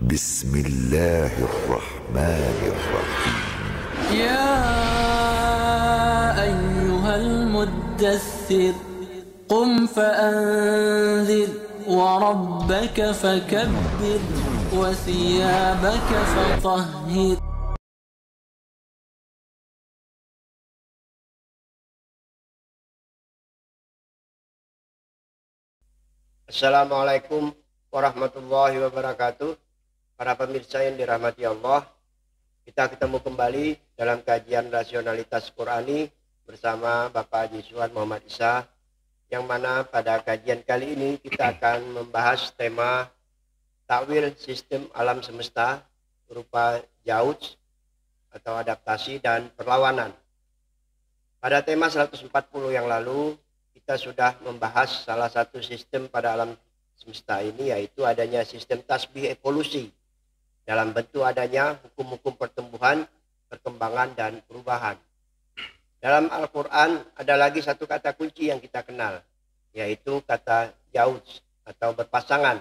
Bismillahirrahmanirrahim. يا أيها المدثر قم فأنذر وربك فكبر وثيابك فطهر. Assalamualaikum warahmatullahi wabarakatuh. Para pemirsa yang dirahmati Allah, kita ketemu kembali dalam kajian rasionalitas Qurani bersama Bapak Haji Suwan Muhammad Isa, yang mana pada kajian kali ini kita akan membahas tema takwil sistem alam semesta berupa jauj atau adaptasi dan perlawanan. Pada tema 140 yang lalu kita sudah membahas salah satu sistem pada alam semesta ini, yaitu adanya sistem tasbih evolusi dalam bentuk adanya hukum-hukum pertumbuhan, perkembangan, dan perubahan. Dalam Al-Quran ada lagi satu kata kunci yang kita kenal, yaitu kata jauj atau berpasangan.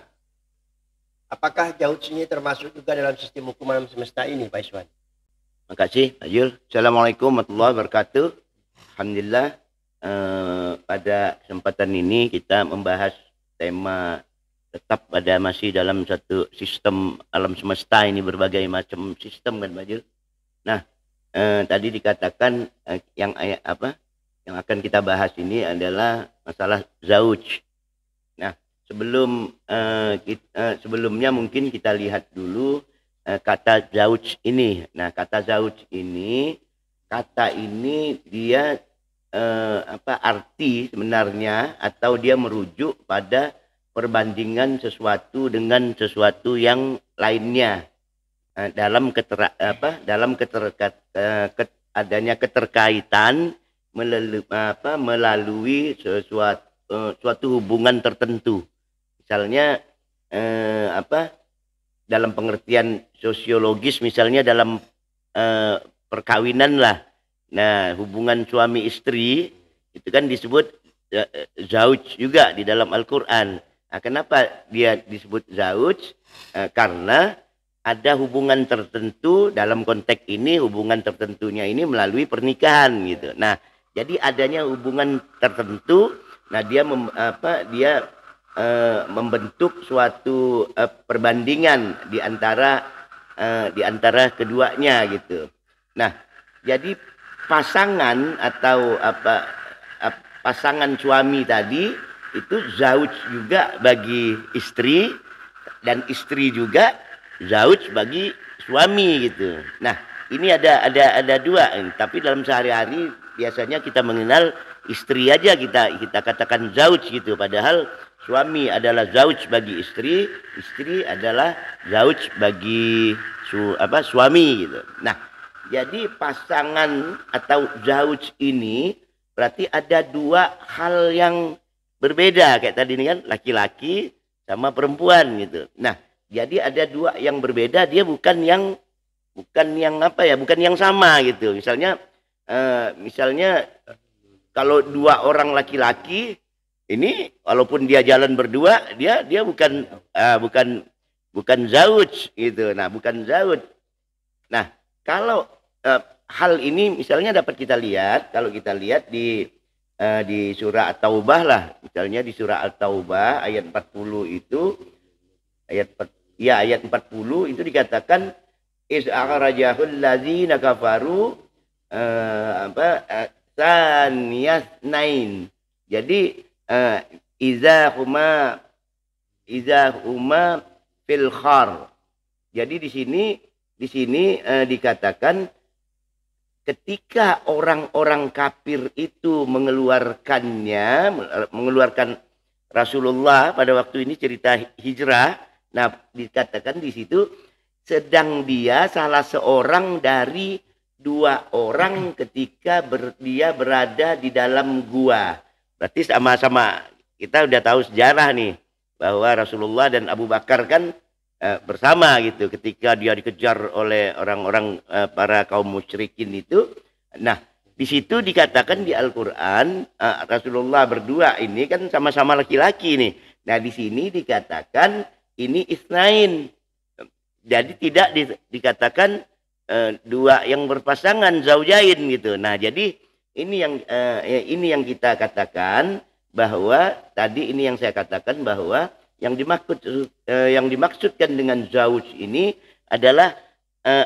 Apakah jauj ini termasuk juga dalam sistem hukum alam semesta ini, Pak Iswan? Terima kasih, Pak Jul. Assalamualaikum warahmatullahi wabarakatuh. Alhamdulillah, pada kesempatan ini kita membahas tema tetap masih dalam satu sistem alam semesta ini, berbagai macam sistem kan, Pak Jul. Nah, tadi dikatakan yang akan kita bahas ini adalah masalah zauj. Nah, sebelumnya mungkin kita lihat dulu kata zauj ini. Nah, kata zauj ini, kata ini dia arti sebenarnya, atau dia merujuk pada perbandingan sesuatu dengan sesuatu yang lainnya dalam adanya keterkaitan melalui suatu hubungan tertentu. Misalnya dalam pengertian sosiologis, misalnya dalam perkawinan lah. Nah, hubungan suami istri itu kan disebut zauj juga di dalam Al-Quran. Nah, kenapa dia disebut zauj? Karena ada hubungan tertentu, dalam konteks ini hubungan tertentunya ini melalui pernikahan gitu. Nah, jadi adanya hubungan tertentu, nah dia membentuk suatu perbandingan di antara keduanya gitu. Nah, jadi pasangan atau pasangan suami tadi itu zauj juga bagi istri, dan istri juga zauj bagi suami gitu. Nah, ini ada dua, tapi dalam sehari-hari biasanya kita mengenal istri aja kita katakan zauj gitu, padahal suami adalah zauj bagi istri, istri adalah zauj bagi suami gitu. Nah, jadi pasangan atau zauj ini berarti ada dua hal yang berbeda, kayak tadi ini kan, laki-laki sama perempuan gitu. Nah, jadi ada dua yang berbeda, dia bukan yang sama gitu. Misalnya kalau dua orang laki-laki ini, walaupun dia jalan berdua, dia bukan zauj gitu. Nah, bukan zauj. Nah, kalau hal ini misalnya dapat kita lihat, kalau kita lihat di surah At-Taubah lah, misalnya di surah At-Taubah ayat 40 itu, ayat 40 itu dikatakan is akhrajahul ladzina kafaru saniyasnain. Jadi iza huma fil khar. Jadi di sini dikatakan ketika orang-orang kafir itu mengeluarkan Rasulullah pada waktu ini, cerita hijrah. Nah, dikatakan di situ sedang dia salah seorang dari dua orang ketika dia berada di dalam gua. Berarti sama-sama kita udah tahu sejarah nih, bahwa Rasulullah dan Abu Bakar kan bersama gitu ketika dia dikejar oleh orang-orang para kaum musyrikin itu. Nah, di situ dikatakan di Al-Quran Rasulullah berdua ini kan sama-sama laki-laki nih. Nah, di sini dikatakan ini isnain. Jadi tidak dikatakan dua yang berpasangan zaujain gitu. Nah, jadi ini yang kita katakan bahwa tadi ini yang saya katakan bahwa yang dimaksudkan dengan zauj ini adalah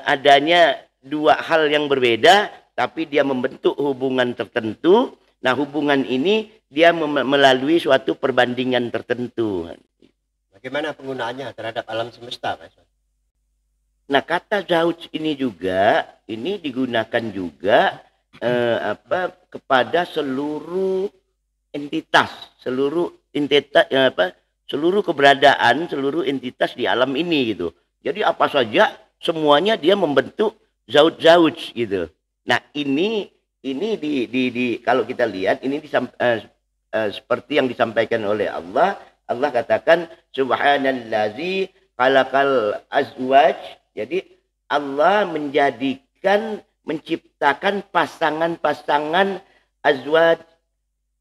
adanya dua hal yang berbeda tapi dia membentuk hubungan tertentu. Nah, hubungan ini dia melalui suatu perbandingan tertentu. Bagaimana penggunaannya terhadap alam semesta, Pak Iswan? Nah, kata zauj ini juga ini digunakan juga kepada seluruh entitas, seluruh keberadaan, seluruh entitas di alam ini gitu. Jadi apa saja semuanya dia membentuk zauj gitu. Nah, ini kalau kita lihat ini seperti yang disampaikan oleh Allah. Allah katakan subhanallazi khalaqal azwaj. Jadi Allah menciptakan pasangan-pasangan azwaj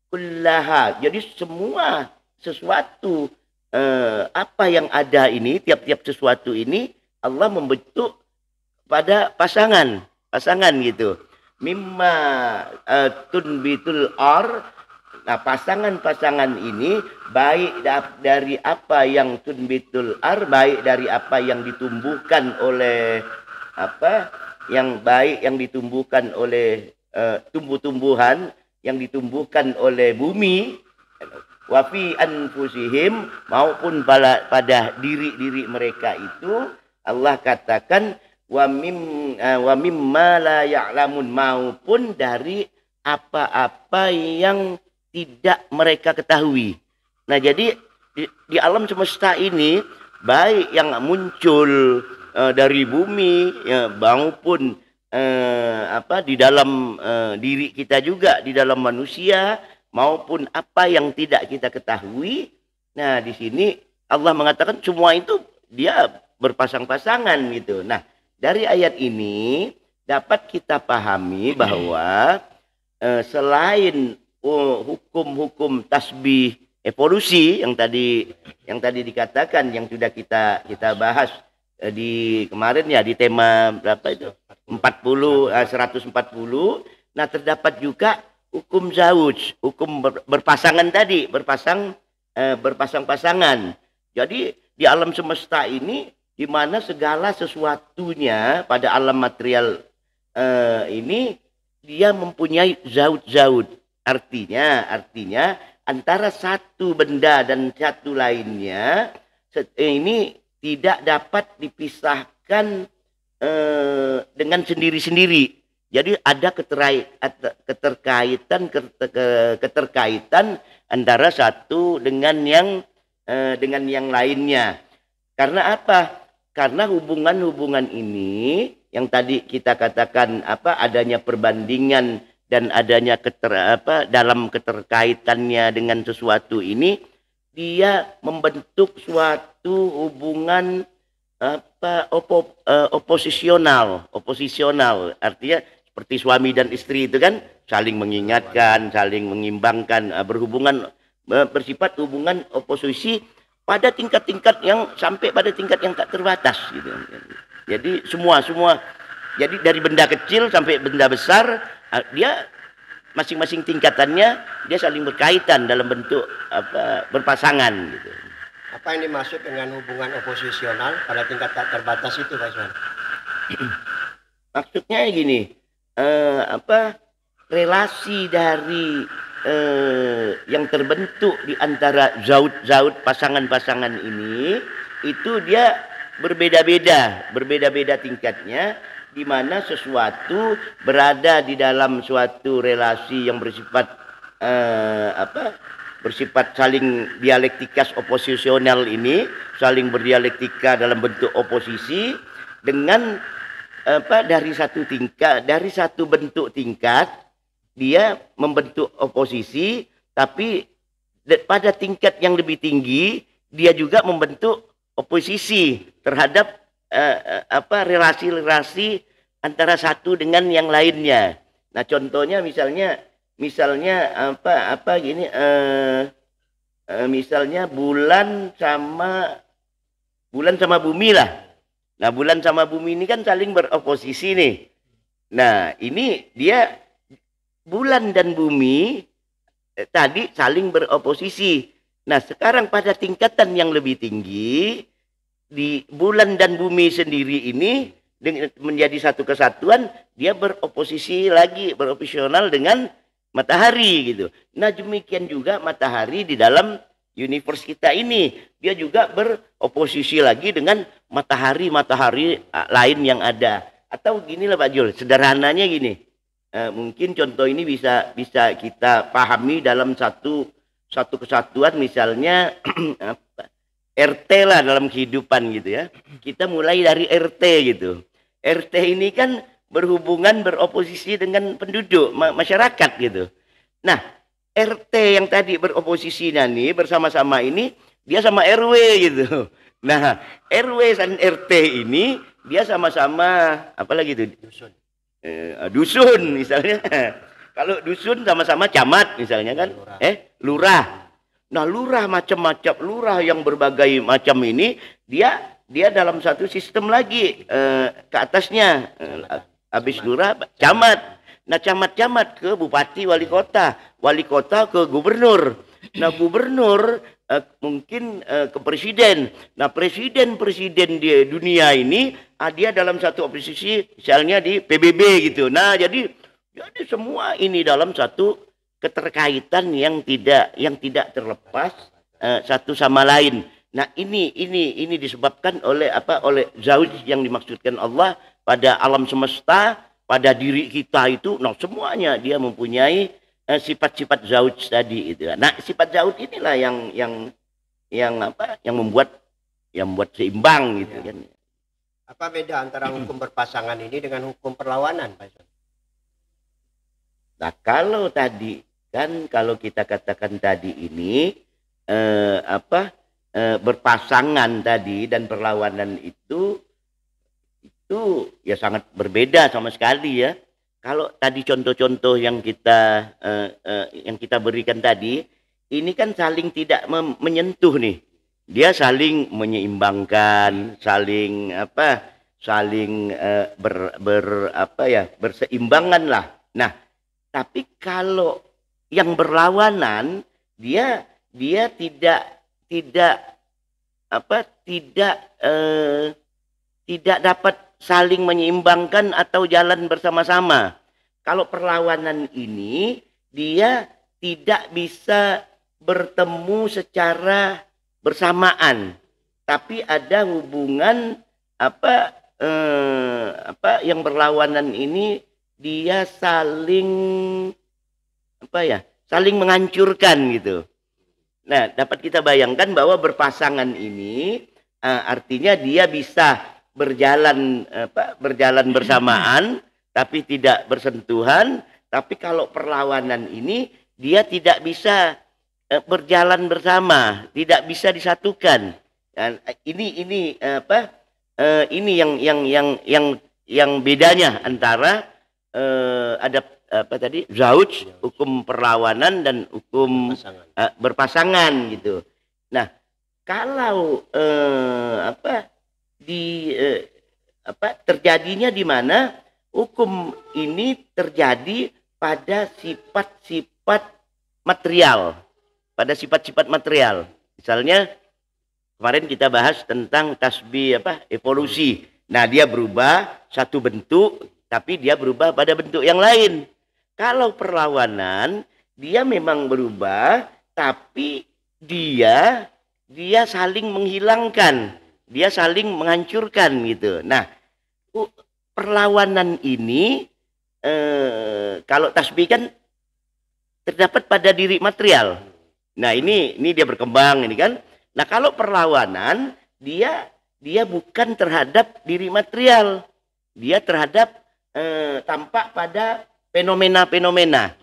kullaha. Jadi semua sesuatu apa yang ada ini, tiap-tiap sesuatu ini Allah membentuk pada pasangan gitu. Mimma tunbitul ar. Nah, pasangan-pasangan ini baik dari apa yang tunbitul ar, baik dari apa yang ditumbuhkan oleh yang ditumbuhkan oleh tumbuh-tumbuhan yang ditumbuhkan oleh bumi, wa fi anfusihim, maupun pada diri-diri mereka itu. Allah katakan wa mimma la ya'lamun, maupun dari apa-apa yang tidak mereka ketahui. Nah, jadi di alam semesta ini baik yang muncul dari bumi ya, maupun di dalam diri kita juga, di dalam manusia, maupun apa yang tidak kita ketahui. Nah, di sini Allah mengatakan semua itu dia berpasang-pasangan gitu. Nah, dari ayat ini dapat kita pahami bahwa selain hukum-hukum tasbih evolusi yang tadi dikatakan, yang sudah kita bahas di kemarin ya, di tema berapa itu? 140. Nah, terdapat juga hukum zauj, hukum berpasangan tadi, berpasang-pasangan. Jadi di alam semesta ini di mana segala sesuatunya pada alam material ini dia mempunyai zauj. Artinya antara satu benda dan satu lainnya ini tidak dapat dipisahkan dengan sendiri-sendiri. Jadi ada keterkaitan antara satu dengan yang lainnya. Karena apa? Karena hubungan-hubungan ini yang tadi kita katakan adanya perbandingan dan adanya dalam keterkaitannya dengan sesuatu ini, dia membentuk suatu hubungan oposisional. Artinya seperti suami dan istri itu kan saling mengingatkan, saling mengimbangkan, berhubungan, bersifat hubungan oposisi pada tingkat-tingkat yang sampai pada tingkat yang tak terbatas gitu. Jadi semua jadi dari benda kecil sampai benda besar, dia masing-masing tingkatannya dia saling berkaitan dalam bentuk berpasangan gitu. Apa yang dimaksud dengan hubungan oposisional pada tingkat tak terbatas itu, Pak Iswan? Maksudnya gini, relasi dari yang terbentuk di antara zauj pasangan-pasangan ini itu dia berbeda-beda tingkatnya, di mana sesuatu berada di dalam suatu relasi yang bersifat saling dialektikas oposisional ini, saling berdialektika dalam bentuk oposisi dengan dari satu bentuk tingkat dia membentuk oposisi, tapi pada tingkat yang lebih tinggi dia juga membentuk oposisi terhadap relasi-relasi antara satu dengan yang lainnya. Nah, contohnya misalnya misalnya bulan sama bumi lah. Nah, bulan sama bumi ini kan saling beroposisi nih. Nah, ini dia bulan dan bumi tadi saling beroposisi. Nah, sekarang pada tingkatan yang lebih tinggi, di bulan dan bumi sendiri ini menjadi satu kesatuan, dia beroposisi lagi, beroperasional dengan matahari gitu. Nah, demikian juga matahari di dalam universe kita ini, dia juga beroposisi lagi dengan matahari-matahari lain yang ada. Atau gini lah Pak Jul, sederhananya gini. Mungkin contoh ini bisa kita pahami dalam satu kesatuan, misalnya RT lah dalam kehidupan gitu ya. Kita mulai dari RT gitu. RT ini kan berhubungan, beroposisi dengan penduduk masyarakat gitu. Nah, RT yang tadi beroposisi nih bersama-sama ini dia sama RW gitu. Nah, RW dan RT ini dia sama-sama apa lagi itu? Dusun misalnya. Kalau dusun sama-sama camat misalnya kan, lurah. Nah, lurah macam-macam, lurah yang berbagai macam ini dia dalam satu sistem lagi ke atasnya. Habis lurah camat. Nah, camat-camat ke bupati, wali kota ke gubernur. Nah, gubernur mungkin ke presiden. Nah, presiden di dunia ini dia dalam satu posisi misalnya di PBB gitu. Nah, jadi semua ini dalam satu keterkaitan yang tidak terlepas satu sama lain. Nah, ini disebabkan oleh apa? Oleh zauj yang dimaksudkan Allah pada alam semesta, pada diri kita itu. Nah, semuanya dia mempunyai sifat-sifat zauj tadi itu. Nah, sifat zauj inilah yang membuat seimbang gitu kan. Apa beda antara hukum berpasangan ini dengan hukum perlawanan, Pak Ustaz? Nah, kalau tadi kan, kalau kita katakan tadi ini berpasangan tadi dan perlawanan itu ya sangat berbeda sama sekali ya. Kalau tadi contoh-contoh yang kita berikan tadi, ini kan saling tidak menyentuh nih. Dia saling menyeimbangkan, saling berseimbangan lah. Nah, tapi kalau yang berlawanan, dia tidak dapat saling menyeimbangkan atau jalan bersama-sama. Kalau perlawanan ini dia tidak bisa bertemu secara bersamaan, tapi ada hubungan yang berlawanan ini dia saling menghancurkan gitu. Nah, dapat kita bayangkan bahwa berpasangan ini artinya dia bisa berjalan bersamaan tapi tidak bersentuhan. Tapi kalau perlawanan ini dia tidak bisa berjalan bersama, tidak bisa disatukan. Dan ini yang bedanya antara ada zauj, hukum perlawanan, dan hukum berpasangan gitu. Nah, kalau terjadinya di mana hukum ini terjadi pada sifat-sifat material, Misalnya kemarin kita bahas tentang tasbih evolusi. Nah, dia berubah satu bentuk tapi dia berubah pada bentuk yang lain. Kalau perlawanan, dia memang berubah, tapi dia saling menghilangkan, dia saling menghancurkan gitu. Nah, perlawanan ini kalau tasbih kan terdapat pada diri material. Nah, ini dia berkembang ini kan. Nah, kalau perlawanan dia bukan terhadap diri material, dia terhadap tampak pada fenomena-fenomena.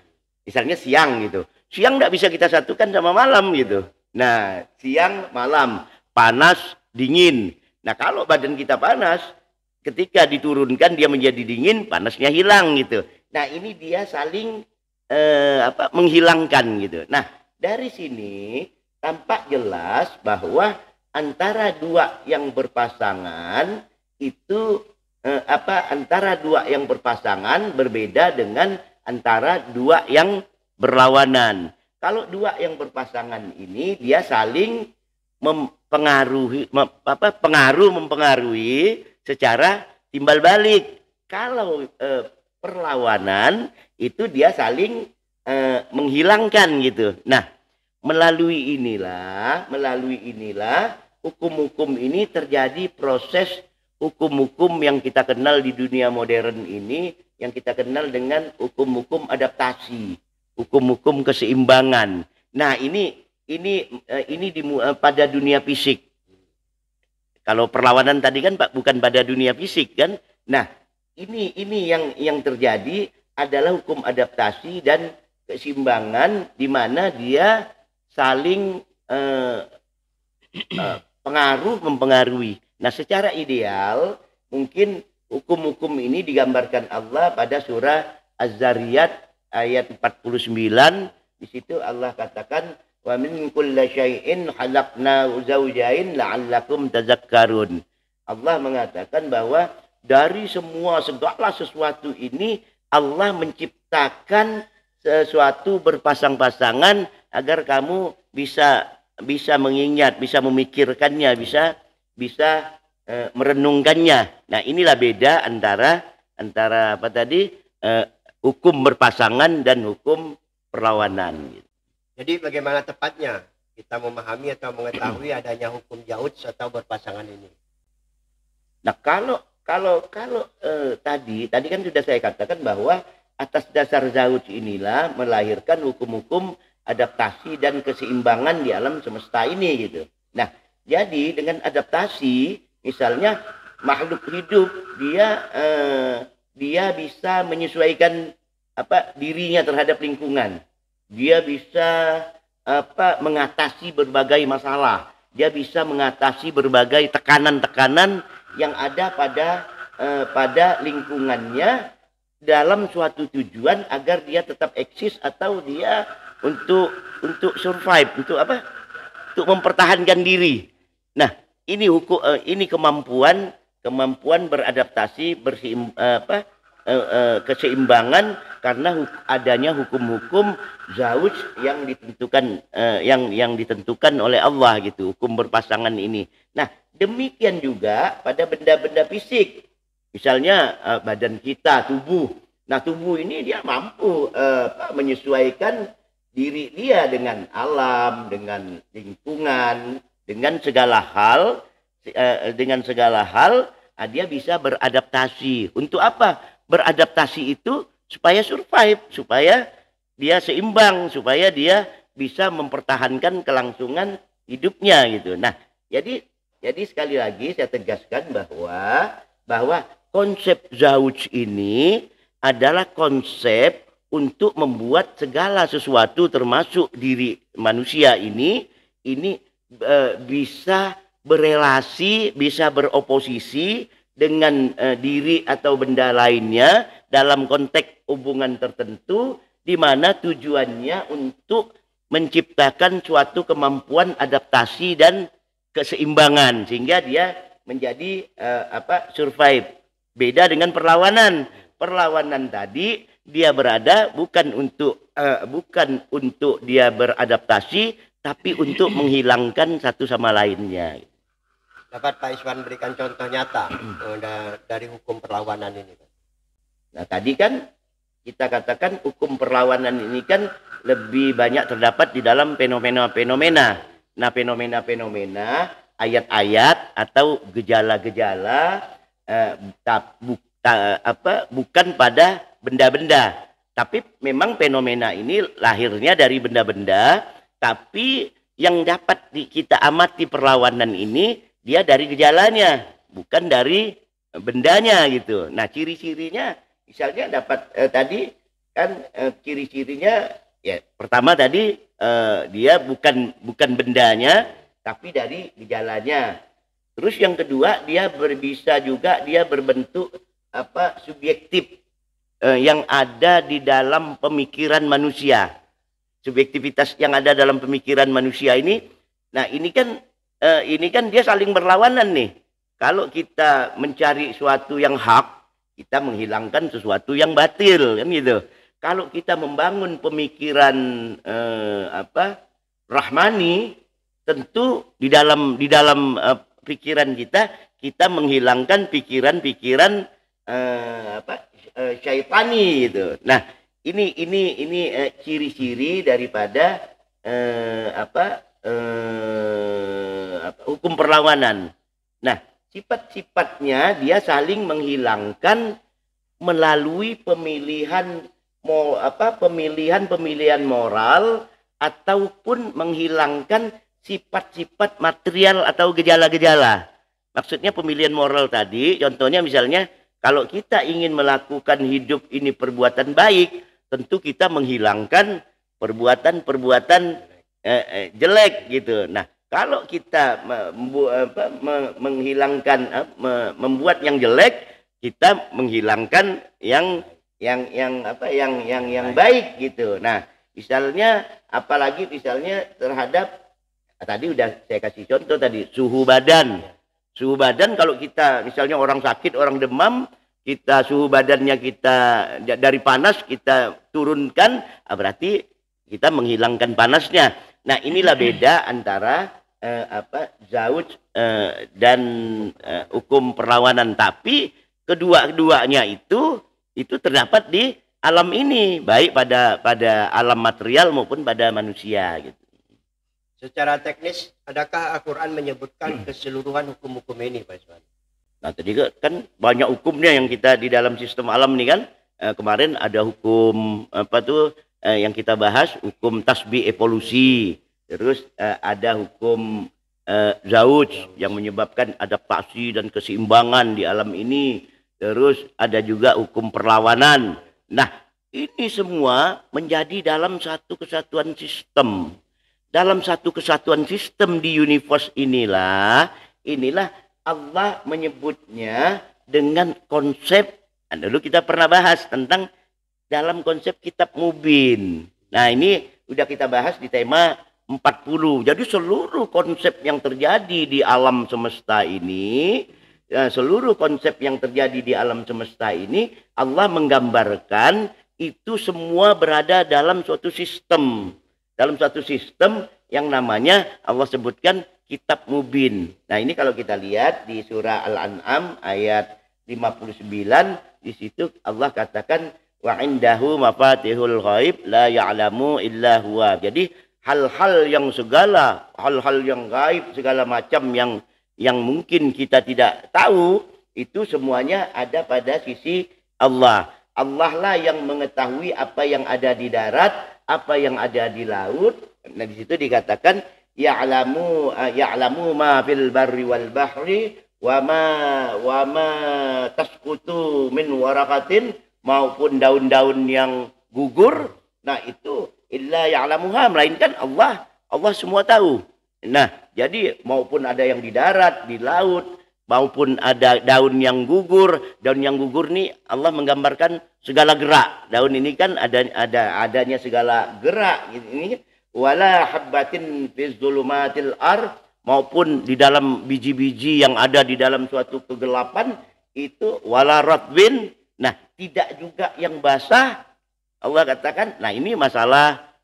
Misalnya siang gitu. Siang tidak bisa kita satukan sama malam gitu. Nah, siang, malam, panas, dingin. Nah, kalau badan kita panas, ketika diturunkan dia menjadi dingin, panasnya hilang gitu. Nah, ini dia saling menghilangkan gitu. Nah, dari sini tampak jelas bahwa antara dua yang berpasangan itu antara dua yang berpasangan berbeda dengan antara dua yang berlawanan. Kalau dua yang berpasangan ini dia saling mempengaruhi secara timbal balik. Kalau perlawanan itu dia saling menghilangkan gitu. Nah, melalui inilah hukum-hukum ini terjadi proses hukum-hukum yang kita kenal di dunia modern ini, yang kita kenal dengan hukum-hukum adaptasi, hukum-hukum keseimbangan. Nah, ini pada dunia fisik. Kalau perlawanan tadi kan Pak bukan pada dunia fisik kan. Nah, ini yang terjadi adalah hukum adaptasi dan keseimbangan di mana dia saling mempengaruhi. Nah, secara ideal mungkin hukum-hukum ini digambarkan Allah pada surah Az-Zariyat ayat 49. Di situ Allah katakan, wa min kulli syai'in khalaqna zawjayn la'allakum tazakkarun. Allah mengatakan bahwa dari segala sesuatu ini Allah menciptakan sesuatu berpasang-pasangan agar kamu bisa mengingat, bisa memikirkannya, bisa merenungkannya. Nah, inilah beda antara apa tadi hukum berpasangan dan hukum perlawanan. Jadi bagaimana tepatnya kita memahami atau mengetahui adanya hukum zauj atau berpasangan ini? Nah, kalau tadi kan sudah saya katakan bahwa atas dasar zauj inilah melahirkan hukum-hukum adaptasi dan keseimbangan di alam semesta ini gitu. Nah, jadi dengan adaptasi, misalnya makhluk hidup dia bisa menyesuaikan dirinya terhadap lingkungan. Dia bisa mengatasi berbagai masalah. Dia bisa mengatasi berbagai tekanan-tekanan yang ada pada lingkungannya dalam suatu tujuan agar dia tetap eksis atau dia untuk survive, untuk mempertahankan diri. Nah, ini kemampuan beradaptasi, keseimbangan karena adanya hukum-hukum zauj yang ditentukan oleh Allah gitu, hukum berpasangan ini. Nah, demikian juga pada benda-benda fisik. Misalnya badan kita, tubuh. Nah, tubuh ini dia mampu menyesuaikan diri dia dengan alam, dengan lingkungan, dengan segala hal, dia bisa beradaptasi. Untuk apa? Beradaptasi itu supaya survive, supaya dia seimbang, supaya dia bisa mempertahankan kelangsungan hidupnya gitu. Nah, jadi sekali lagi saya tegaskan bahwa konsep zauj ini adalah konsep untuk membuat segala sesuatu termasuk diri manusia ini bisa berelasi, bisa beroposisi dengan diri atau benda lainnya dalam konteks hubungan tertentu di mana tujuannya untuk menciptakan suatu kemampuan adaptasi dan keseimbangan sehingga dia menjadi survive. Beda dengan perlawanan. Perlawanan tadi dia berada bukan untuk dia beradaptasi, tapi untuk menghilangkan satu sama lainnya. Dapat Pak Iswan berikan contoh nyata dari hukum perlawanan ini? Nah, tadi kan kita katakan hukum perlawanan ini kan lebih banyak terdapat di dalam fenomena-fenomena. Nah, fenomena-fenomena, ayat-ayat atau gejala-gejala bukan pada benda-benda, tapi memang fenomena ini lahirnya dari benda-benda, tapi yang dapat kita amati perlawanan ini dia dari gejalanya, bukan dari bendanya gitu. Nah, ciri-cirinya misalnya dapat tadi kan ciri-cirinya ya pertama tadi dia bukan bendanya, tapi dari gejalanya. Terus yang kedua dia bisa juga dia berbentuk subjektif yang ada di dalam pemikiran manusia. Subjektivitas yang ada dalam pemikiran manusia ini. Nah, ini kan dia saling berlawanan nih. Kalau kita mencari sesuatu yang hak, kita menghilangkan sesuatu yang batil, kan gitu. Kalau kita membangun pemikiran rahmani, tentu di dalam pikiran kita menghilangkan pikiran-pikiran syaitani gitu. Nah, ini ciri-ciri daripada hukum perlawanan. Nah, sifat-sifatnya dia saling menghilangkan melalui pemilihan moral ataupun menghilangkan sifat-sifat material atau gejala-gejala. Maksudnya pemilihan moral tadi, contohnya misalnya kalau kita ingin melakukan hidup ini perbuatan baik, tentu kita menghilangkan perbuatan-perbuatan jelek gitu. Nah, kalau kita membuat yang jelek, kita menghilangkan yang baik gitu. Nah, misalnya apalagi misalnya terhadap tadi udah saya kasih contoh tadi suhu badan. Suhu badan kalau kita misalnya orang sakit, orang demam, kita suhu badannya kita dari panas kita turunkan, berarti kita menghilangkan panasnya. Nah, inilah beda antara zauj dan hukum perlawanan. Tapi kedua-duanya itu terdapat di alam ini, baik pada alam material maupun pada manusia gitu. Secara teknis, adakah Al-Quran menyebutkan keseluruhan hukum-hukum ini, Pak Iswan? Nah, tadi kan banyak hukumnya yang kita di dalam sistem alam ini kan. Kemarin ada hukum yang kita bahas, hukum tasbih evolusi. Terus ada hukum zauj yang menyebabkan adaptasi dan keseimbangan di alam ini. Terus ada juga hukum perlawanan. Nah, ini semua menjadi dalam satu kesatuan sistem. Dalam satu kesatuan sistem di universe inilah Allah menyebutnya dengan konsep. Dulu kita pernah bahas tentang dalam konsep kitab mubin. Nah, ini udah kita bahas di tema 40. Jadi seluruh konsep yang terjadi di alam semesta ini, seluruh konsep yang terjadi di alam semesta ini, Allah menggambarkan itu semua berada dalam suatu sistem. Dalam suatu sistem yang namanya Allah sebutkan kitab mubin. Nah, ini kalau kita lihat di surah Al-An'am ayat 59, di situ Allah katakan wa indahu mafatihul ghaib la ya'lamu illa huwa. Jadi hal-hal yang gaib, segala macam yang mungkin kita tidak tahu, itu semuanya ada pada sisi Allah. Allah lah yang mengetahui apa yang ada di darat, apa yang ada di laut. Nah, di situ dikatakan ya'lamu ma fil barri wal bahri wa ma tasqutu min waraqatin, maupun daun-daun yang gugur. Nah, itu illa ya'lamuha, melainkan Allah semua tahu. Nah, jadi maupun ada yang di darat, di laut, maupun ada daun yang gugur. Daun yang gugur nih Allah menggambarkan segala gerak. Daun ini kan adanya segala gerak. Ini wala habbatin fi dzulumatil ar, maupun di dalam biji-biji yang ada di dalam suatu kegelapan itu wala ratbin. Nah, tidak juga yang basah. Allah katakan, nah ini masalah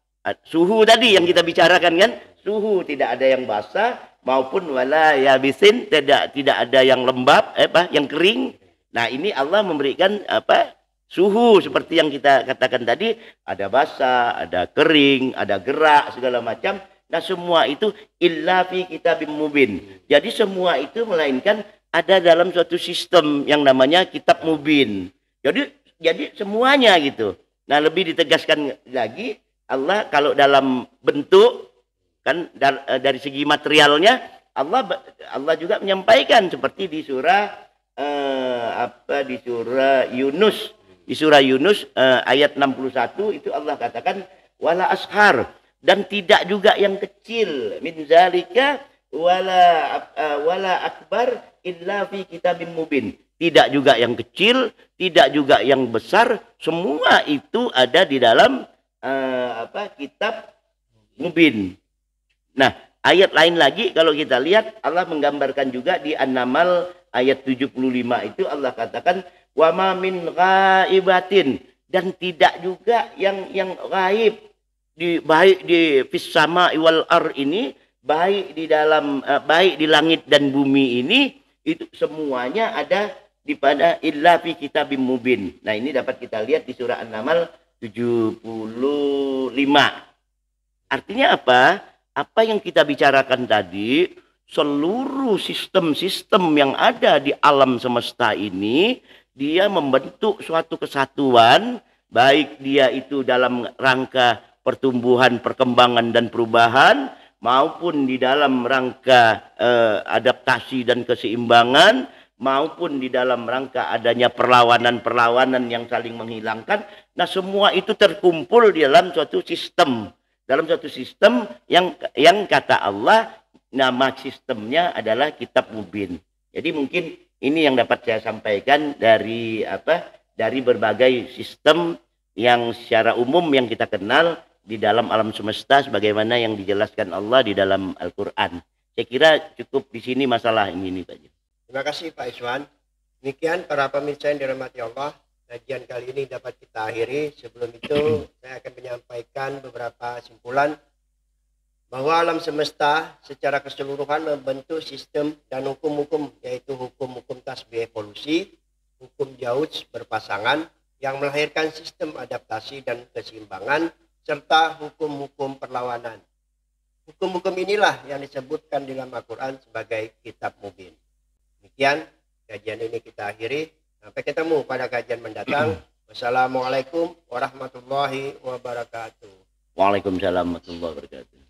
suhu tadi yang kita bicarakan kan. Suhu tidak ada yang basah, maupun wala yabisin, tidak ada yang lembab, yang kering. Nah, ini Allah memberikan suhu seperti yang kita katakan tadi, ada basah, ada kering, ada gerak, segala macam. Nah, semua itu illa fi kitabim mubin. Jadi semua itu melainkan ada dalam suatu sistem yang namanya kitab mubin. Jadi semuanya gitu. Nah, lebih ditegaskan lagi, Allah kalau dalam bentuk kan dari segi materialnya Allah juga menyampaikan seperti di surah Yunus. Di surah Yunus ayat 61 itu Allah katakan wala ashar, dan tidak juga yang kecil, min zalika wala akbar illa fi kitabim mubin. Tidak juga yang kecil, tidak juga yang besar, semua itu ada di dalam kitab mubin. Nah, ayat lain lagi kalau kita lihat Allah menggambarkan juga di An-Naml ayat 75 itu Allah katakan wa ma min ghaibatin, dan tidak juga yang gaib baik di fis sama wal ar ini, baik di dalam baik di langit dan bumi ini, itu semuanya ada pada illa fi kitabim mubin. Nah, ini dapat kita lihat di surah An-Naml 75. Artinya apa? Apa yang kita bicarakan tadi, seluruh sistem-sistem yang ada di alam semesta ini, dia membentuk suatu kesatuan, baik dia itu dalam rangka pertumbuhan, perkembangan dan perubahan, maupun di dalam rangka adaptasi dan keseimbangan, maupun di dalam rangka adanya perlawanan-perlawanan yang saling menghilangkan. Nah, semua itu terkumpul di dalam suatu sistem. Dalam suatu sistem yang kata Allah, nama sistemnya adalah kitab mubin. Jadi mungkin ini yang dapat saya sampaikan dari berbagai sistem yang secara umum yang kita kenal di dalam alam semesta sebagaimana yang dijelaskan Allah di dalam Al-Qur'an. Saya kira cukup di sini masalah ini Pak. Terima kasih Pak Iswan. Demikian para pemirsa yang dirahmati Allah, kajian kali ini dapat kita akhiri. Sebelum itu saya akan menyampaikan beberapa kesimpulan bahwa alam semesta secara keseluruhan membentuk sistem dan hukum-hukum, yaitu hukum-hukum tasbih evolusi, hukum Jauj berpasangan yang melahirkan sistem adaptasi dan keseimbangan, serta hukum-hukum perlawanan. Hukum-hukum inilah yang disebutkan dalam Al-Quran sebagai kitab mubin. Demikian kajian ini kita akhiri. Sampai ketemu pada kajian mendatang. Wassalamualaikum warahmatullahi wabarakatuh. Waalaikumsalam warahmatullahi wabarakatuh.